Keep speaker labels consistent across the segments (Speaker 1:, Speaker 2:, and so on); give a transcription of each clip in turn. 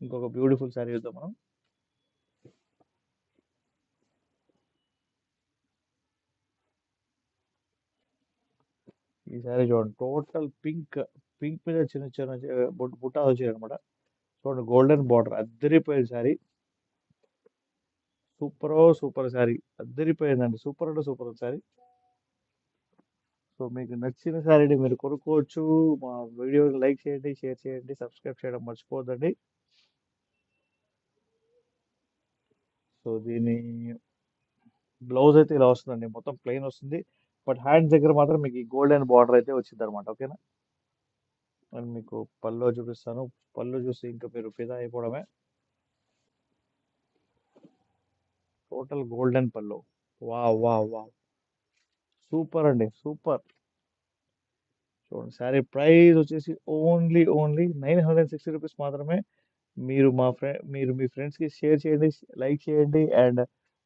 Speaker 1: ఇంకొక బ్యూటిఫుల్ శారీ చూద్దాం మనం. ఈ శారీ చూడండి, టోటల్ పింక్. పింక్ మీద చిన్న చిన్న బుట్టాలు వచ్చాయి అనమాట. చూడండి, గోల్డెన్ బార్డర్, అద్దరిపోయింది శారీ. సూపర్ శారీ, అద్దరిపోయిందండి. సూపర్ అంటే సూపర్ శారీ. సో మీకు నచ్చిన శారీని మీరు కొనుక్కోవచ్చు. మా వీడియోని లైక్ చేయండి, షేర్ చేయండి, సబ్స్క్రైబ్ చేయడం మర్చిపోవద్దండి. సో దీని బ్లౌజ్ అయితే ఇలా వస్తుందండి, మొత్తం ప్లెయిన్ వస్తుంది. బట్ హ్యాండ్స్ దగ్గర మాత్రం మీకు ఈ గోల్డెన్ బార్డర్ అయితే వచ్చింది అనమాట. ఓకేనా? నేను మీకు పళ్ళు చూపిస్తాను. పళ్ళు చూసి ఇంకా మీరు ఫిదా అయిపోవడమే. టోటల్ గోల్డెన్ పళ్ళు. వా సూపర్ అండి, సూపర్. చూడండి, శారీ ప్రైస్ వచ్చేసి ఓన్లీ 960 రూపీస్ మాత్రమే. మీరు మీ ఫ్రెండ్స్కి షేర్ చేయండి, లైక్ చేయండి. అండ్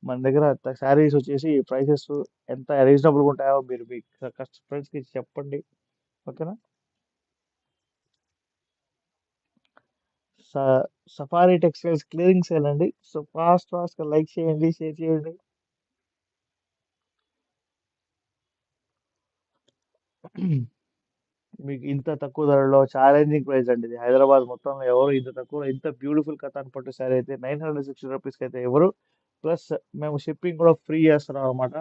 Speaker 1: మన దగ్గర శారీస్ వచ్చేసి ప్రైసెస్ ఎంత రీజనబుల్గా ఉంటాయో మీరు మీ ఫ్రెండ్స్కి చెప్పండి. ఓకేనా? సఫారీ టెక్స్టైల్స్ క్లియరింగ్ సేల్ అండి. సో ఫాస్ట్గా లైక్ చేయండి, షేర్ చేయండి. మీకు ఇంత తక్కువ ధరలో ఛాలెంజింగ్ ప్రైస్ అండి ఇది. హైదరాబాద్ మొత్తంలో ఎవరు ఇంత తక్కువ, ఇంత బ్యూటిఫుల్ కథాన్ పట్టు శారీ అయితే 960 రూపీస్కి అయితే ఎవరు. ప్లస్ మేము షిప్పింగ్ కూడా ఫ్రీ చేస్తున్నాం అనమాట.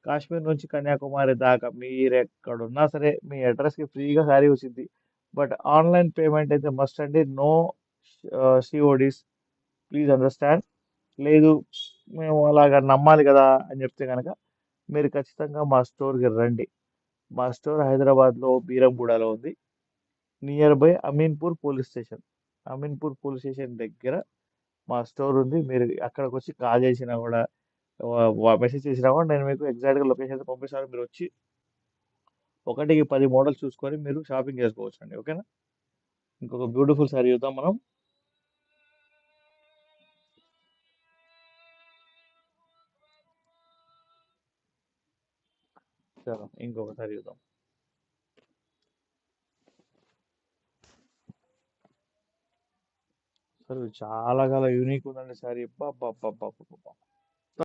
Speaker 1: కాశ్మీర్ నుంచి కన్యాకుమారి దాకా మీరు ఎక్కడున్నా సరే మీ అడ్రస్కి ఫ్రీగా శారీ వచ్చింది. బట్ ఆన్లైన్ పేమెంట్ అయితే మస్ట్ అండి. No CODs, please understand. లేదు, మేము అలాగా నమ్మాలి కదా అని చెప్తే కనుక మీరు ఖచ్చితంగా మా స్టోర్కి రండి. మా స్టోర్ హైదరాబాద్లో బీరంగూడలో ఉంది, near by Ameenpur police station. Ameenpur police station దగ్గర మా స్టోర్ ఉంది. మీరు అక్కడికి వచ్చి కాల్ చేసినా కూడా, మెసేజ్ చేసినా కూడా నేను మీకు ఎగ్జాక్ట్గా లొకేషన్ పంపిస్తాను. మీరు వచ్చి 1కి 10 మోడల్ చూసుకొని మీరు షాపింగ్ చేసుకోవచ్చు అండి. ఓకేనా? ఇంకొక బ్యూటిఫుల్ శారీ చూద్దాం మనం. చలో ఇంకొక శారీ చూద్దాం. అసలు చాలా యూనిక్ ఉందండి శారీ. బాబా.